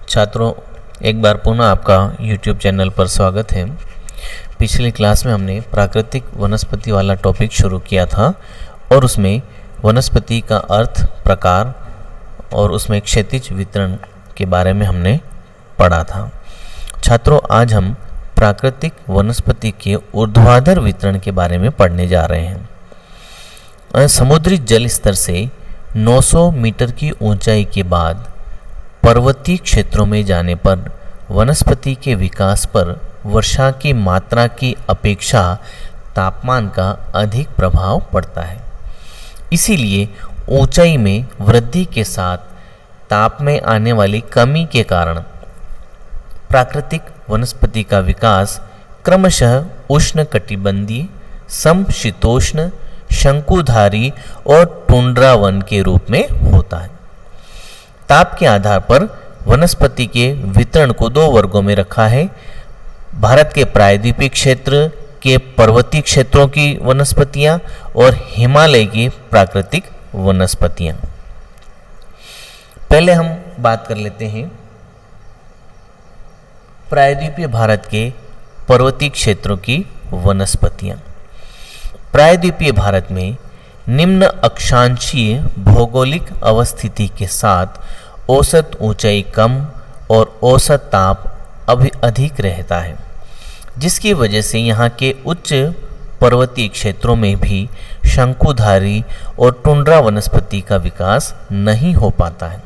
छात्रों, एक बार पुनः आपका YouTube चैनल पर स्वागत है। पिछली क्लास में हमने प्राकृतिक वनस्पति वाला टॉपिक शुरू किया था और उसमें वनस्पति का अर्थ, प्रकार और उसमें क्षैतिज वितरण के बारे में हमने पढ़ा था। छात्रों, आज हम प्राकृतिक वनस्पति के ऊर्ध्वाधर वितरण के बारे में पढ़ने जा रहे हैं। समुद्री जल स्तर से 900 मीटर की ऊंचाई के बाद पर्वतीय क्षेत्रों में जाने पर वनस्पति के विकास पर वर्षा की मात्रा की अपेक्षा तापमान का अधिक प्रभाव पड़ता है। इसीलिए ऊंचाई में वृद्धि के साथ ताप में आने वाली कमी के कारण प्राकृतिक वनस्पति का विकास क्रमशः उष्णकटिबंधीय, समशीतोष्ण, शंकुधारी और टुंड्रा वन के रूप में होता है। ताप के आधार पर वनस्पति के वितरण को दो वर्गों में रखा है। भारत के प्रायद्वीपीय क्षेत्र के पर्वतीय क्षेत्रों की वनस्पतियां और हिमालय की प्राकृतिक वनस्पतियां। पहले हम बात कर लेते हैं प्रायद्वीपीय भारत के पर्वतीय क्षेत्रों की वनस्पतियां। प्रायद्वीपीय भारत में निम्न अक्षांशीय भौगोलिक अवस्थिति के साथ औसत ऊंचाई कम और औसत ताप अधिक रहता है, जिसकी वजह से यहाँ के उच्च पर्वतीय क्षेत्रों में भी शंकुधारी और टुंड्रा वनस्पति का विकास नहीं हो पाता है।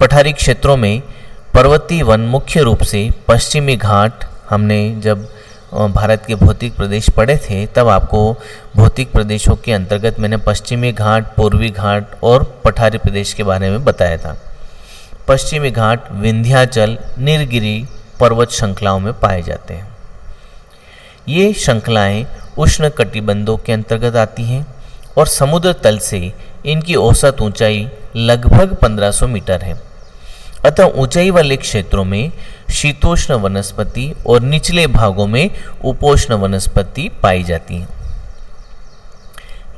पठारी क्षेत्रों में पर्वतीय वन मुख्य रूप से पश्चिमी घाट, हमने जब भारत के भौतिक प्रदेश पढ़े थे तब आपको भौतिक प्रदेशों के अंतर्गत मैंने पश्चिमी घाट, पूर्वी घाट और पठारी प्रदेश के बारे में बताया था। पश्चिमी घाट विंध्याचल, नीलगिरी पर्वत श्रृंखलाओं में पाए जाते हैं। ये श्रृंखलाएं उष्ण कटिबंधों के अंतर्गत आती हैं और समुद्र तल से इनकी औसत ऊंचाई लगभग 1500 मीटर है। अतः ऊंचाई वाले क्षेत्रों में शीतोष्ण वनस्पति और निचले भागों में उपोष्ण वनस्पति पाई जाती है।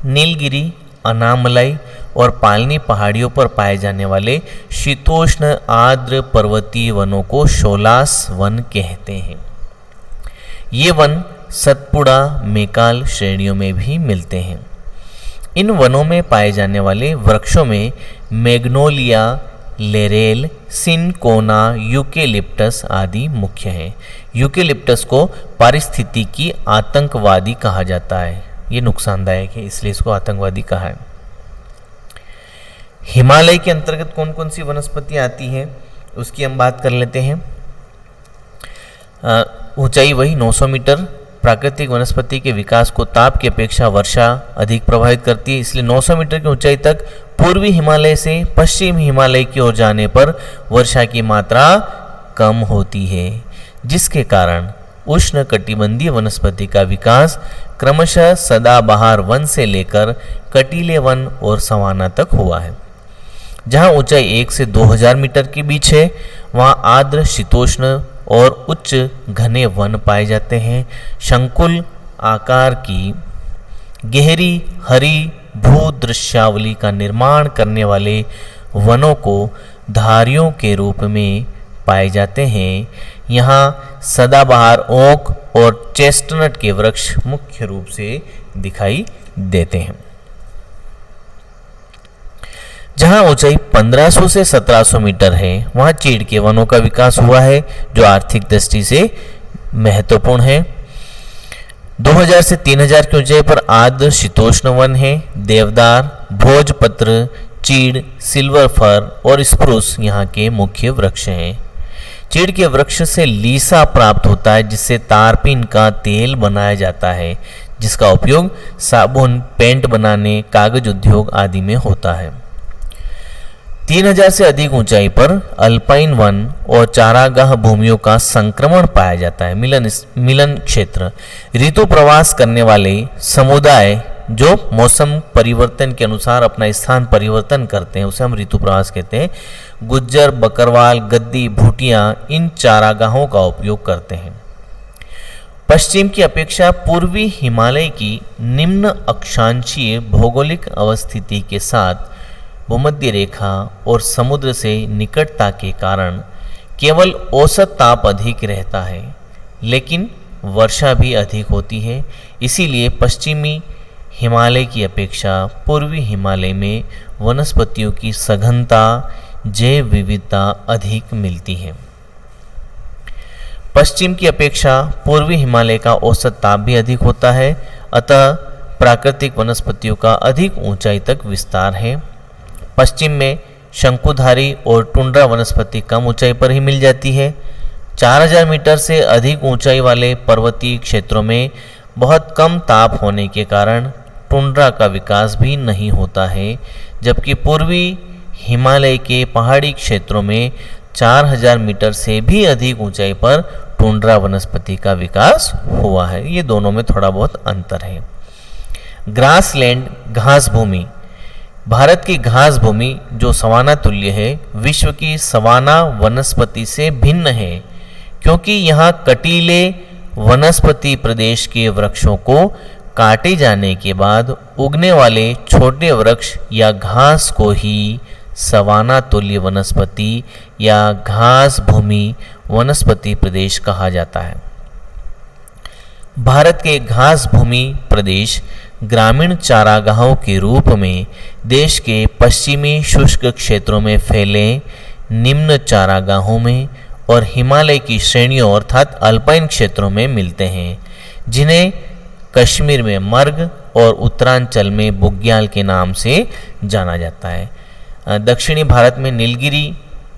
नीलगिरी, अनामलाई और पालनी पहाड़ियों पर पाए जाने वाले शीतोष्ण आर्द्र पर्वतीय वनों को शोलास वन कहते हैं। ये वन सतपुड़ा, मेकाल श्रेणियों में भी मिलते हैं। इन वनों में पाए जाने वाले वृक्षों में मैग्नोलिया, लेरेल, सिनकोना, यूकेलिप्टस आदि मुख्य हैं। यूकेलिप्टस को पारिस्थितिकी आतंकवादी कहा जाता है। ये नुकसानदायक है, इसलिए इसको आतंकवादी कहा है। हिमालय के अंतर्गत कौन कौन सी वनस्पतियां आती हैं उसकी हम बात कर लेते हैं। ऊंचाई वही 900 मीटर। प्राकृतिक वनस्पति के विकास को ताप की अपेक्षा वर्षा अधिक प्रभावित करती है, इसलिए 900 मीटर की ऊंचाई तक पूर्वी हिमालय से पश्चिम हिमालय की ओर जाने पर वर्षा की मात्रा कम होती है, जिसके कारण उष्ण कटिबंधीय वनस्पति का विकास क्रमशः सदाबहार वन से लेकर कटीले वन और सवाना तक हुआ है। जहां ऊंचाई 1 से 2000 मीटर के बीच है, वहां आर्द्र, शीतोष्ण और उच्च घने वन पाए जाते हैं। शंकुल आकार की गहरी हरी भूदृश्यावली का निर्माण करने वाले वनों को धारियों के रूप में पाए जाते हैं। यहाँ सदाबहार ओक और चेस्टनट के वृक्ष मुख्य रूप से दिखाई देते हैं। जहाँ ऊंचाई 1500 से 1700 मीटर है, वहाँ चीड़ के वनों का विकास हुआ है, जो आर्थिक दृष्टि से महत्वपूर्ण है। 2000 से 3000 की ऊंचाई पर आर्द्र शीतोष्ण वन है। देवदार, भोजपत्र, चीड़, सिल्वर फर और स्प्रूस यहाँ के मुख्य वृक्ष हैं। चीड़ के वृक्ष से लीसा प्राप्त होता है, जिससे तारपीन का तेल बनाया जाता है, जिसका उपयोग साबुन, पेंट बनाने, कागज उद्योग आदि में होता है। 3000 से अधिक ऊंचाई पर अल्पाइन वन और चारागाह भूमियों का संक्रमण पाया जाता है। मिलन क्षेत्र ऋतु प्रवास करने वाले समुदाय जो मौसम परिवर्तन के अनुसार अपना स्थान परिवर्तन करते हैं, उसे हम ऋतु प्रवास कहते हैं। गुज्जर, बकरवाल, गद्दी, भूटिया इन चारागाहों का उपयोग करते हैं। पश्चिम की अपेक्षा पूर्वी हिमालय की निम्न अक्षांशीय भौगोलिक अवस्थिति के साथ भूमध्य रेखा और समुद्र से निकटता के कारण केवल औसत ताप अधिक रहता है, लेकिन वर्षा भी अधिक होती है। इसीलिए पश्चिमी हिमालय की अपेक्षा पूर्वी हिमालय में वनस्पतियों की सघनता, जैव विविधता अधिक मिलती है। पश्चिम की अपेक्षा पूर्वी हिमालय का औसत ताप भी अधिक होता है, अतः प्राकृतिक वनस्पतियों का अधिक ऊंचाई तक विस्तार है। पश्चिम में शंकुधारी और टुंड्रा वनस्पति कम ऊंचाई पर ही मिल जाती है। 4000 मीटर से अधिक ऊंचाई वाले पर्वतीय क्षेत्रों में बहुत कम ताप होने के कारण टुंड्रा का विकास भी नहीं होता है, जबकि पूर्वी हिमालय के पहाड़ी क्षेत्रों में 4000 मीटर से भी अधिक ऊंचाई पर टुंड्रा वनस्पति का विकास हुआ है। ये दोनों में थोड़ा बहुत अंतर है। ग्रासलैंड घास भूमि, भारत की घास भूमि जो सवाना तुल्य है, विश्व की सवाना वनस्पति से भिन्न है, क्योंकि यहाँ कटीले वनस्पति प्रदेश के वृक्षों को काटे जाने के बाद उगने वाले छोटे वृक्ष या घास को ही सवाना तुल्य वनस्पति या घास भूमि वनस्पति प्रदेश कहा जाता है। भारत के घास भूमि प्रदेश ग्रामीण चारागाहों के रूप में देश के पश्चिमी शुष्क क्षेत्रों में फैले निम्न चारागाहों में और हिमालय की श्रेणियों अर्थात अल्पाइन क्षेत्रों में मिलते हैं, जिन्हें कश्मीर में मर्ग और उत्तरांचल में बुग्याल के नाम से जाना जाता है। दक्षिणी भारत में नीलगिरी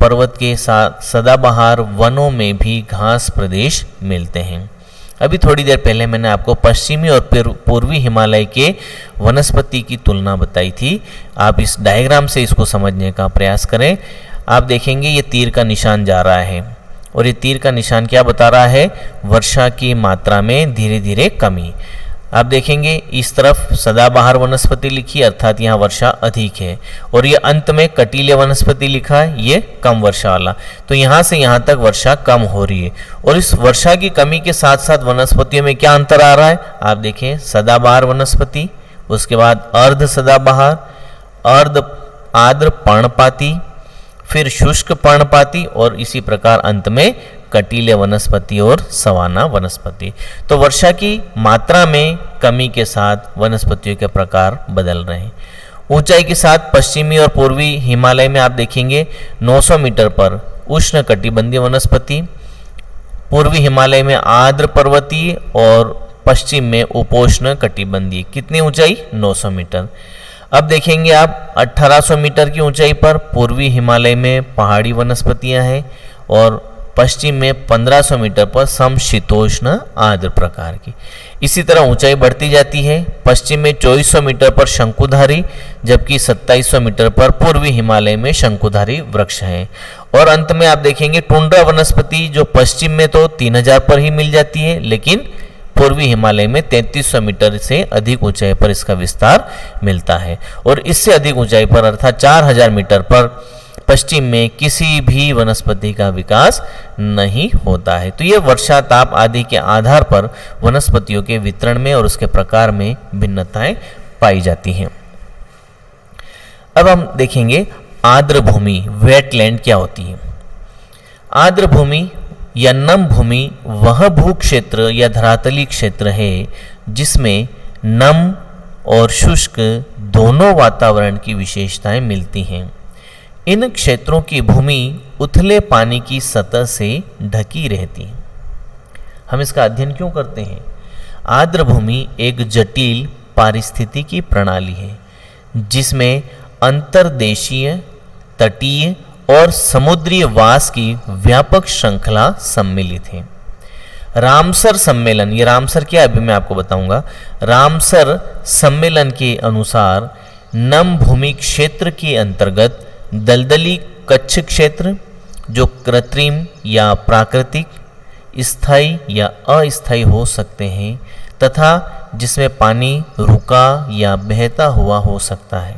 पर्वत के साथ सदाबहार वनों में भी घास प्रदेश मिलते हैं। अभी थोड़ी देर पहले मैंने आपको पश्चिमी और पूर्वी हिमालय के वनस्पति की तुलना बताई थी। आप इस डायग्राम से इसको समझने का प्रयास करें। आप देखेंगे ये तीर का निशान जा रहा है और ये तीर का निशान क्या बता रहा है? वर्षा की मात्रा में धीरे धीरे कमी। आप देखेंगे इस तरफ सदाबहार वनस्पति लिखी अर्थात यहाँ वर्षा अधिक है, और ये अंत में कटीले वनस्पति लिखा है, ये कम वर्षा वाला। तो यहाँ से यहाँ तक वर्षा कम हो रही है, और इस वर्षा की कमी के साथ साथ वनस्पतियों में क्या अंतर आ रहा है? आप देखें सदाबहार वनस्पति, उसके बाद अर्ध सदाबहार, अर्ध आर्द्र पर्णपाती, फिर शुष्क पर्णपाती और इसी प्रकार अंत में कटीले वनस्पति और सवाना वनस्पति। तो वर्षा की मात्रा में कमी के साथ वनस्पतियों के प्रकार बदल रहे हैं। ऊंचाई के साथ पश्चिमी और पूर्वी हिमालय में आप देखेंगे 900 मीटर पर उष्ण कटिबंधीय वनस्पति, पूर्वी हिमालय में आर्द्र पर्वतीय और पश्चिम में उपोष्ण कटिबंधीय। कितनी ऊंचाई? 900 मीटर। अब देखेंगे आप 1800 मीटर की ऊंचाई पर पूर्वी हिमालय में पहाड़ी वनस्पतियां हैं और पश्चिम में 1500 मीटर पर समशीतोष्ण आर्द्र प्रकार की। इसी तरह ऊंचाई बढ़ती जाती है। पश्चिम में 2400 मीटर पर शंकुधारी, जबकि 2700 मीटर पर पूर्वी हिमालय में शंकुधारी वृक्ष हैं। और अंत में आप देखेंगे टुंड्रा वनस्पति जो पश्चिम में तो 3000 पर ही मिल जाती है, लेकिन पूर्वी हिमालय में 3300 मीटर से अधिक ऊंचाई पर इसका विस्तार मिलता है। और इससे अधिक ऊंचाई पर अर्थात 4000 मीटर पर पश्चिम में किसी भी वनस्पति का विकास नहीं होता है। तो ये वर्षा, ताप आदि के आधार पर वनस्पतियों के वितरण में और उसके प्रकार में भिन्नताएं पाई जाती हैं। अब हम देखेंगे आर्द्र भूमि, वेटलैंड क्या होती है। आर्द्र भूमि या नम भूमि वह भू क्षेत्र या धरातली क्षेत्र है जिसमें नम और शुष्क दोनों वातावरण की विशेषताएं मिलती हैं। इन क्षेत्रों की भूमि उथले पानी की सतह से ढकी रहती है। हम इसका अध्ययन क्यों करते हैं? आर्द्र भूमि एक जटिल पारिस्थितिकी प्रणाली है जिसमें अंतर्देशीय, तटीय और समुद्री वास की व्यापक श्रृंखला सम्मिलित है। रामसर सम्मेलन, ये रामसर क्या है अभी मैं आपको बताऊंगा। रामसर सम्मेलन के अनुसार नम भूमि क्षेत्र के अंतर्गत दलदली कच्छ क्षेत्र जो कृत्रिम या प्राकृतिक, स्थायी या अस्थायी हो सकते हैं तथा जिसमें पानी रुका या बहता हुआ हो सकता है।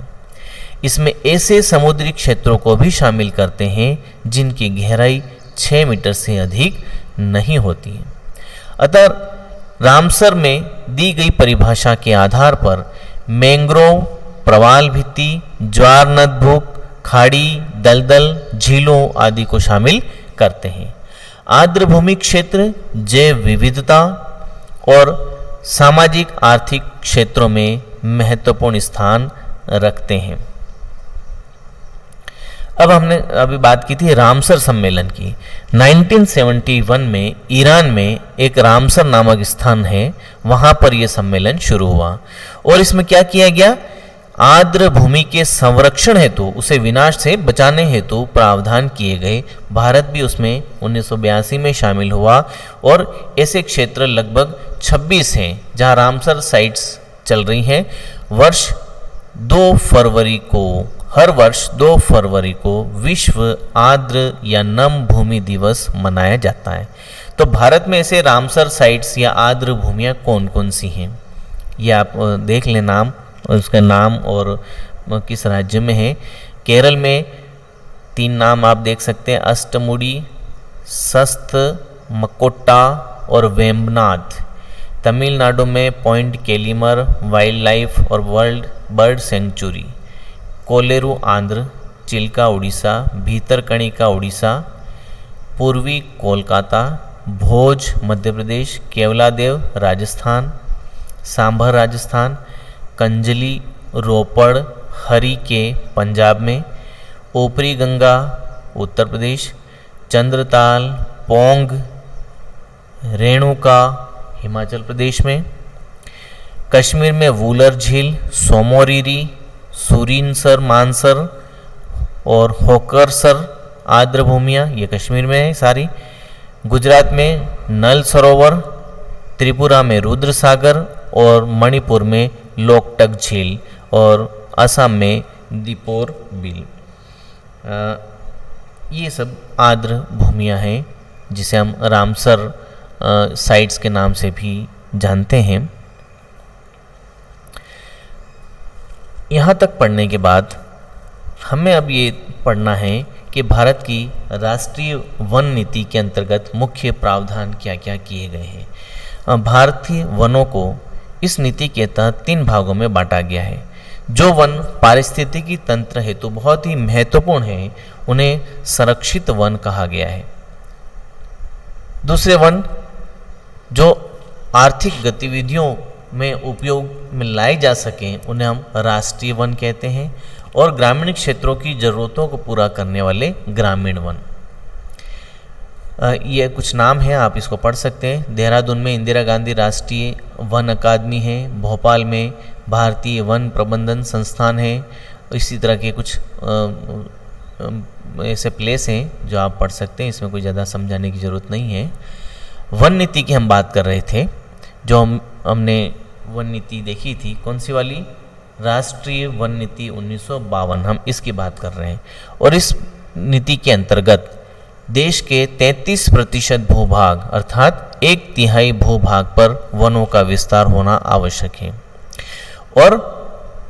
इसमें ऐसे समुद्री क्षेत्रों को भी शामिल करते हैं जिनकी गहराई 6 मीटर से अधिक नहीं होती है। अतः रामसर में दी गई परिभाषा के आधार पर मैंग्रोव प्रवाल भित्ति, ज्वार नदभूक, खाड़ी, दलदल, झीलों आदि को शामिल करते हैं। आर्द्र भूमि क्षेत्र जैव विविधता और सामाजिक आर्थिक क्षेत्रों में महत्वपूर्ण स्थान रखते हैं। अब हमने अभी बात की थी रामसर सम्मेलन की। 1971 में ईरान में एक रामसर नामक स्थान है, वहां पर यह सम्मेलन शुरू हुआ और इसमें क्या किया गया, आर्द्र भूमि के संरक्षण हेतु, उसे विनाश से बचाने हेतु प्रावधान किए गए। भारत भी उसमें 1982 में शामिल हुआ और ऐसे क्षेत्र लगभग 26 हैं जहां रामसर साइट्स चल रही हैं। हर वर्ष 2 फरवरी को विश्व आर्द्र या नम भूमि दिवस मनाया जाता है। तो भारत में ऐसे रामसर साइट्स या आर्द्र भूमियाँ कौन कौन सी हैं, ये आप देख लें नाम, उसका नाम और किस राज्य में है। केरल में 3 नाम आप देख सकते हैं, अष्टमुडी, सस्त मकोट्टा और वेम्बनाथ। तमिलनाडु में पॉइंट केलिमर वाइल्ड लाइफ और world bird sanctuary. Kolleru Andhra, Chilka Orissa, Bhitarkanika Orissa, पूर्वी कोलकाता, भोज मध्य प्रदेश, केवलादेव राजस्थान, सांभर राजस्थान, कंजली रोपड़ हरिके पंजाब में, ऊपरी गंगा उत्तर प्रदेश, चंद्रताल पोंग रेणुका हिमाचल प्रदेश में, कश्मीर में वूलर झील, सोमोरीरी, सुरीनसर मानसर और होकरसर आर्द्र भूमियाँ, ये कश्मीर में है सारी। गुजरात में नल सरोवर, त्रिपुरा में रुद्र सागर और मणिपुर में लोकटक झील और असम में दीपोर बिल। ये सब आर्द्र भूमियाँ हैं जिसे हम रामसर साइट्स के नाम से भी जानते हैं। यहाँ तक पढ़ने के बाद हमें अब ये पढ़ना है कि भारत की राष्ट्रीय वन नीति के अंतर्गत मुख्य प्रावधान क्या क्या किए गए हैं। भारतीय वनों को इस नीति के तहत 3 भागों में बांटा गया है। जो वन पारिस्थितिकी तंत्र हेतु बहुत ही महत्वपूर्ण है, उन्हें संरक्षित वन कहा गया है। दूसरे वन जो आर्थिक गतिविधियों में उपयोग में लाए जा सकें, उन्हें हम राष्ट्रीय वन कहते हैं। और ग्रामीण क्षेत्रों की ज़रूरतों को पूरा करने वाले ग्रामीण वन। ये कुछ नाम हैं, आप इसको पढ़ सकते हैं। देहरादून में इंदिरा गांधी राष्ट्रीय वन अकादमी है, भोपाल में भारतीय वन प्रबंधन संस्थान है। इसी तरह के कुछ ऐसे प्लेस हैं जो आप पढ़ सकते हैं, इसमें कोई ज़्यादा समझाने की ज़रूरत नहीं है। वन नीति की हम बात कर रहे थे, जो हमने वन नीति देखी थी, कौन सी वाली, राष्ट्रीय वन नीति 1952, हम इसकी बात कर रहे हैं। और इस नीति के अंतर्गत देश के 33% भूभाग अर्थात 1/3 भूभाग पर वनों का विस्तार होना आवश्यक है। और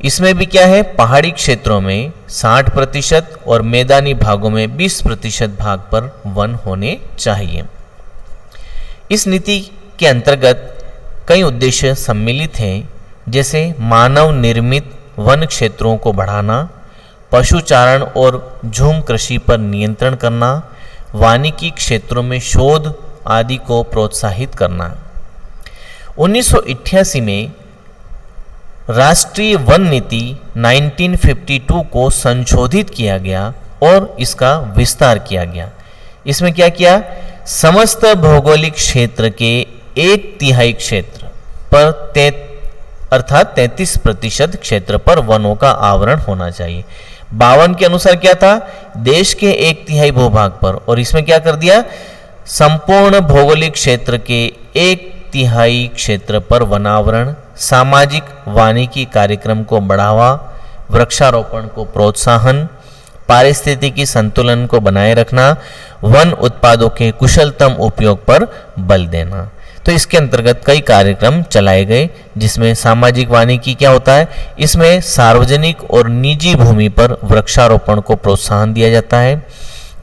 इसमें भी क्या है, पहाड़ी क्षेत्रों में 60% और मैदानी भागों में 20% भाग पर वन होने चाहिए। इस नीति के अंतर्गत कई उद्देश्य सम्मिलित हैं, जैसे मानव निर्मित वन क्षेत्रों को बढ़ाना, पशुचारण और झूम कृषि पर नियंत्रण करना, वानिकी क्षेत्रों में शोध आदि को प्रोत्साहित करना। 1988 में राष्ट्रीय वन नीति 1952 को संशोधित किया गया और इसका विस्तार किया गया। इसमें क्या किया, समस्त भौगोलिक क्षेत्र के 1/3 क्षेत्र पर अर्थात 33% क्षेत्र पर वनों का आवरण होना चाहिए। 52 के अनुसार क्या था, देश के 1/3 भूभाग पर, और इसमें क्या कर दिया, संपूर्ण भौगोलिक क्षेत्र के 1/3 क्षेत्र पर वनावरण, सामाजिक वानिकी कार्यक्रम को बढ़ावा, वृक्षारोपण को प्रोत्साहन, पारिस्थितिकी संतुलन को बनाए रखना, वन उत्पादों के कुशलतम उपयोग पर बल देना। तो इसके अंतर्गत कई कार्यक्रम चलाए गए, जिसमें सामाजिक वानिकी क्या होता है, इसमें सार्वजनिक और निजी भूमि पर वृक्षारोपण को प्रोत्साहन दिया जाता है।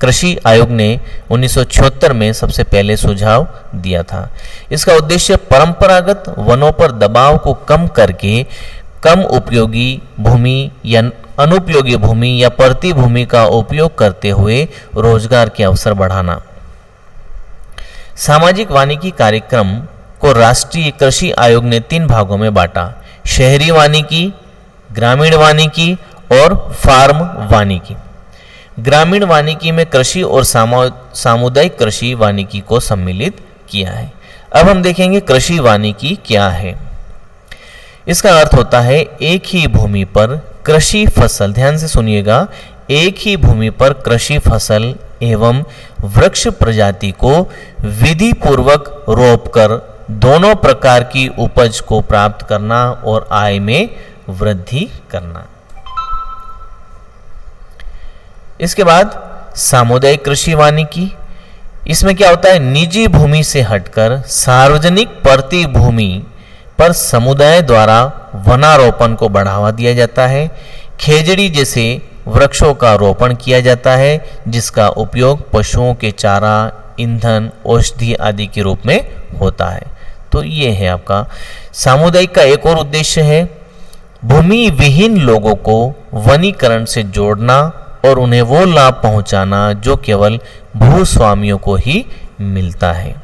कृषि आयोग ने 1976 में सबसे पहले सुझाव दिया था। इसका उद्देश्य परंपरागत वनों पर दबाव को कम करके कम उपयोगी भूमि या अनुपयोगी भूमि या परती भूमि का उपयोग करते हुए रोजगार के अवसर बढ़ाना। सामाजिक वानिकी कार्यक्रम को राष्ट्रीय कृषि आयोग ने 3 भागों में बांटा: शहरी वानिकी, ग्रामीण वानिकी और फार्म वानिकी। ग्रामीण वानिकी में कृषि और सामुदायिक कृषि वानिकी को सम्मिलित किया है। अब हम देखेंगे कृषि वानिकी क्या है। इसका अर्थ होता है एक ही भूमि पर कृषि फसल, ध्यान से सुनिएगा, एक ही भूमि पर कृषि फसल एवं वृक्ष प्रजाति को विधि पूर्वक रोपकर दोनों प्रकार की उपज को प्राप्त करना और आय में वृद्धि करना। इसके बाद सामुदायिक कृषि वानिकी, इसमें क्या होता है, निजी भूमि से हटकर सार्वजनिक परती भूमि पर समुदाय द्वारा वनारोपण को बढ़ावा दिया जाता है। खेजड़ी जैसे वृक्षों का रोपण किया जाता है जिसका उपयोग पशुओं के चारा, ईंधन, औषधि आदि के रूप में होता है। तो ये है आपका सामुदायिक का एक और उद्देश्य है भूमि विहीन लोगों को वनीकरण से जोड़ना और उन्हें वो लाभ पहुंचाना जो केवल भूस्वामियों को ही मिलता है।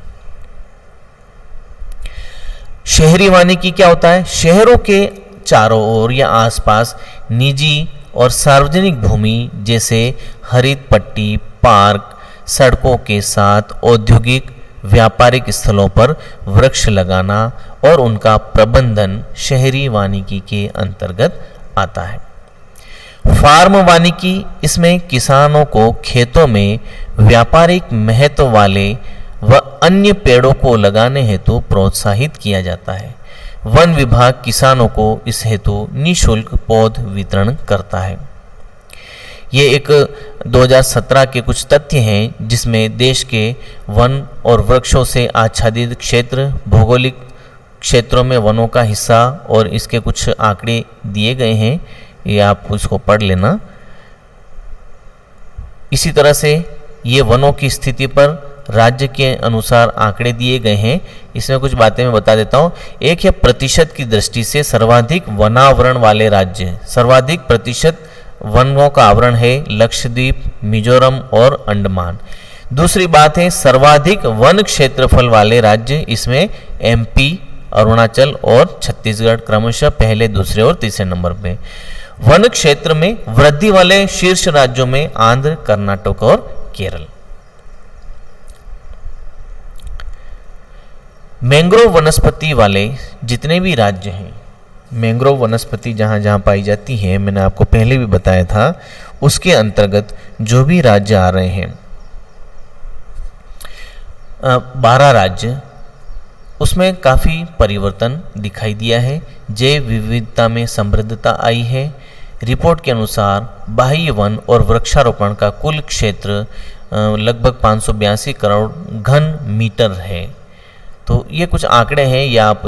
शहरी वानिकी क्या होता है, शहरों के चारों ओर या आसपास निजी और सार्वजनिक भूमि जैसे हरित पट्टी, पार्क, सड़कों के साथ औद्योगिक व्यापारिक स्थलों पर वृक्ष लगाना और उनका प्रबंधन शहरी वानिकी के अंतर्गत आता है। फार्म वानिकी, इसमें किसानों को खेतों में व्यापारिक महत्व वाले व अन्य पेड़ों को लगाने हेतु प्रोत्साहित किया जाता है। वन विभाग किसानों को इस हेतु निःशुल्क पौध वितरण करता है। ये एक 2017 के कुछ तथ्य हैं जिसमें देश के वन और वृक्षों से आच्छादित क्षेत्र, भौगोलिक क्षेत्रों में वनों का हिस्सा और इसके कुछ आंकड़े दिए गए हैं, ये आप उसको पढ़ लेना। इसी तरह से ये वनों की स्थिति पर राज्य के अनुसार आंकड़े दिए गए हैं। इसमें कुछ बातें मैं बता देता हूँ। एक है प्रतिशत की दृष्टि से सर्वाधिक वनावरण वाले राज्य, सर्वाधिक प्रतिशत वनों का आवरण है लक्षद्वीप, मिजोरम और अंडमान। दूसरी बात है सर्वाधिक वन क्षेत्रफल वाले राज्य, इसमें एमपी, अरुणाचल और छत्तीसगढ़ क्रमशः पहले, दूसरे और तीसरे नंबर पे। वन क्षेत्र में वृद्धि वाले शीर्ष राज्यों में आंध्र, कर्नाटक और केरल। मैंग्रोव वनस्पति वाले जितने भी राज्य हैं, मैंग्रोव वनस्पति जहाँ जहाँ पाई जाती है, मैंने आपको पहले भी बताया था, उसके अंतर्गत जो भी राज्य आ रहे हैं 12 राज्य, उसमें काफ़ी परिवर्तन दिखाई दिया है। जैव विविधता में समृद्धता आई है। रिपोर्ट के अनुसार बाह्य वन और वृक्षारोपण का कुल क्षेत्र लगभग 582 करोड़ घन मीटर है। तो ये कुछ आंकड़े हैं, ये आप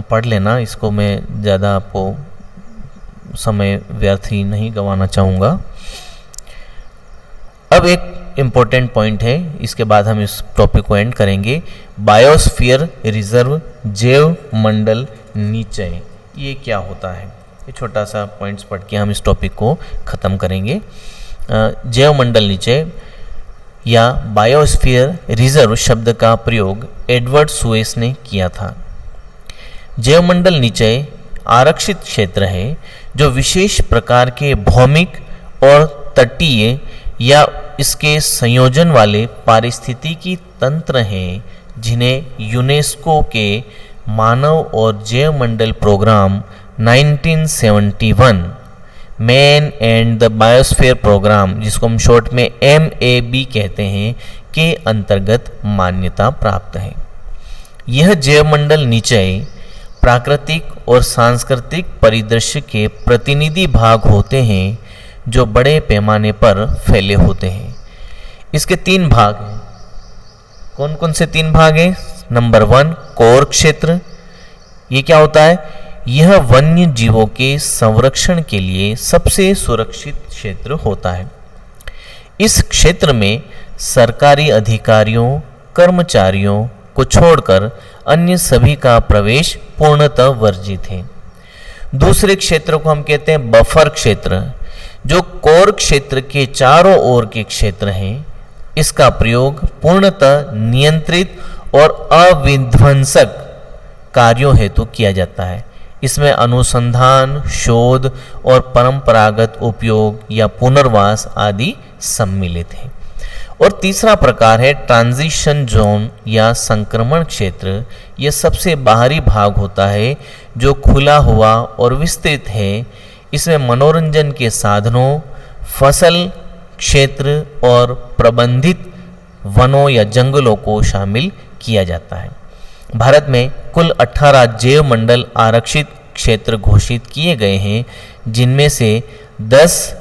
पढ़ लेना, इसको मैं ज़्यादा आपको समय व्यर्थ ही नहीं गंवाना चाहूँगा। अब एक इम्पोर्टेंट पॉइंट है, इसके बाद हम इस टॉपिक को एंड करेंगे। बायोस्फीयर रिजर्व, जैव मंडल निचय, ये क्या होता है? ये छोटा सा पॉइंट्स पढ़ के हम इस टॉपिक को ख़त्म करेंगे। जैव मंडल निचय या बायोस्फीयर रिजर्व शब्द का प्रयोग एडवर्ड सुएस ने किया था। जैवमंडल निचय आरक्षित क्षेत्र है जो विशेष प्रकार के भौमिक और तटीय या इसके संयोजन वाले पारिस्थितिकी तंत्र हैं जिन्हें यूनेस्को के मानव और जैवमंडल programme 1971 man and the biosphere programme, जिसको हम शॉर्ट में MAB कहते हैं, के अंतर्गत मान्यता प्राप्त है। यह जैवमंडल निचय प्राकृतिक और सांस्कृतिक परिदृश्य के प्रतिनिधि भाग होते हैं जो बड़े पैमाने पर फैले होते हैं। इसके 3 भाग हैं। कौन कौन से 3 भाग हैं? नंबर 1 कोर क्षेत्र। ये क्या होता है? यह वन्य जीवों के संरक्षण के लिए सबसे सुरक्षित क्षेत्र होता है। इस क्षेत्र में सरकारी अधिकारियों, कर्मचारियों को छोड़कर अन्य सभी का प्रवेश पूर्णतः वर्जित है। दूसरे क्षेत्र को हम कहते हैं बफर क्षेत्र। जो कोर क्षेत्र के चारों ओर के क्षेत्र हैं, इसका प्रयोग पूर्णतः नियंत्रित और अविध्वंसक कार्यों हेतु किया जाता है। इसमें अनुसंधान, शोध और परंपरागत उपयोग या पुनर्वास आदि सम्मिलित है। और तीसरा प्रकार है ट्रांजिशन जोन या संक्रमण क्षेत्र। यह सबसे बाहरी भाग होता है जो खुला हुआ और विस्तृत है। इसमें मनोरंजन के साधनों, फसल क्षेत्र और प्रबंधित वनों या जंगलों को शामिल किया जाता है। भारत में कुल 18 जैव मंडल आरक्षित क्षेत्र घोषित किए गए हैं, जिनमें से 10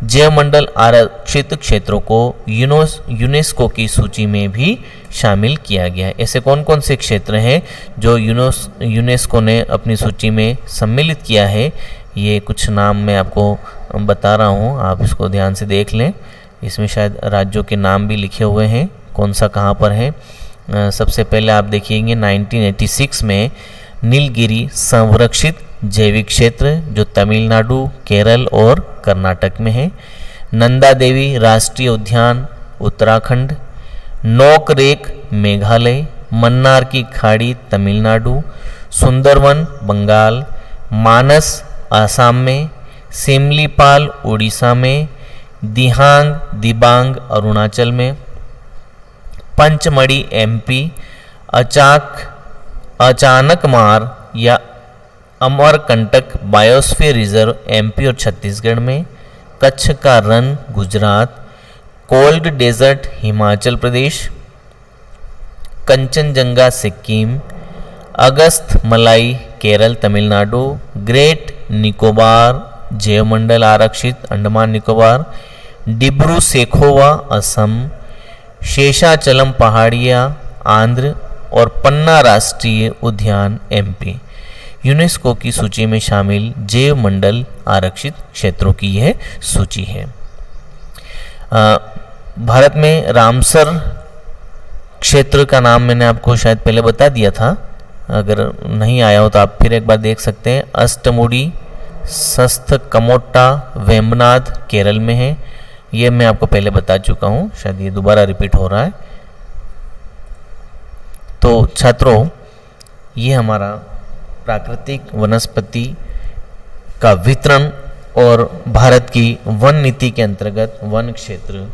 जैव मंडल आरक्षित क्षेत्रों को यूनेस्को की सूची में भी शामिल किया गया है। ऐसे कौन कौन से क्षेत्र हैं जो यूनेस्को ने अपनी सूची में सम्मिलित किया है? ये कुछ नाम मैं आपको बता रहा हूँ, आप इसको ध्यान से देख लें। इसमें शायद राज्यों के नाम भी लिखे हुए हैं, कौन सा कहाँ पर है। सबसे पहले आप देखिएंगे 1986 में नीलगिरी संरक्षित जैविक क्षेत्र जो तमिलनाडु, केरल और कर्नाटक में है। नंदा देवी राष्ट्रीय उद्यान उत्तराखंड, नोकरेक मेघालय, मन्नार की खाड़ी तमिलनाडु, सुंदरवन बंगाल, मानस आसाम में, सिमलीपाल उड़ीसा में, दिहांग दिबांग अरुणाचल में, पंचमढ़ी एमपी, अचानकमार या अमरकंटक बायोस्फीयर रिजर्व एमपी और छत्तीसगढ़ में, कच्छ का रण गुजरात, कोल्ड डेजर्ट हिमाचल प्रदेश, कंचनजंगा सिक्किम, अगस्त मलाई केरल तमिलनाडु, ग्रेट निकोबार जैवमंडल आरक्षित अंडमान निकोबार, डिब्रू सेखोवा असम, शेषाचलम पहाड़ियाँ आंध्र और पन्ना राष्ट्रीय उद्यान एमपी। यूनेस्को की सूची में शामिल जैव मंडल आरक्षित क्षेत्रों की यह सूची है। भारत में रामसर क्षेत्र का नाम मैंने आपको शायद पहले बता दिया था, अगर नहीं आया हो तो आप फिर एक बार देख सकते हैं। अष्टमुड़ी सस्थकमोट्टा वेम्बनाथ केरल में है, ये मैं आपको पहले बता चुका हूँ, शायद ये दोबारा रिपीट हो रहा है। तो छात्रों, ये हमारा प्राकृतिक वनस्पति का वितरण और भारत की वन नीति के अंतर्गत वन क्षेत्र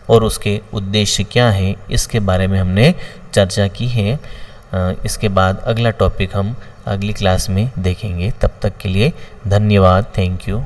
और उसके उद्देश्य क्या हैं, इसके बारे में हमने चर्चा की है। इसके बाद अगला टॉपिक हम अगली क्लास में देखेंगे। तब तक के लिए धन्यवाद। Thank you.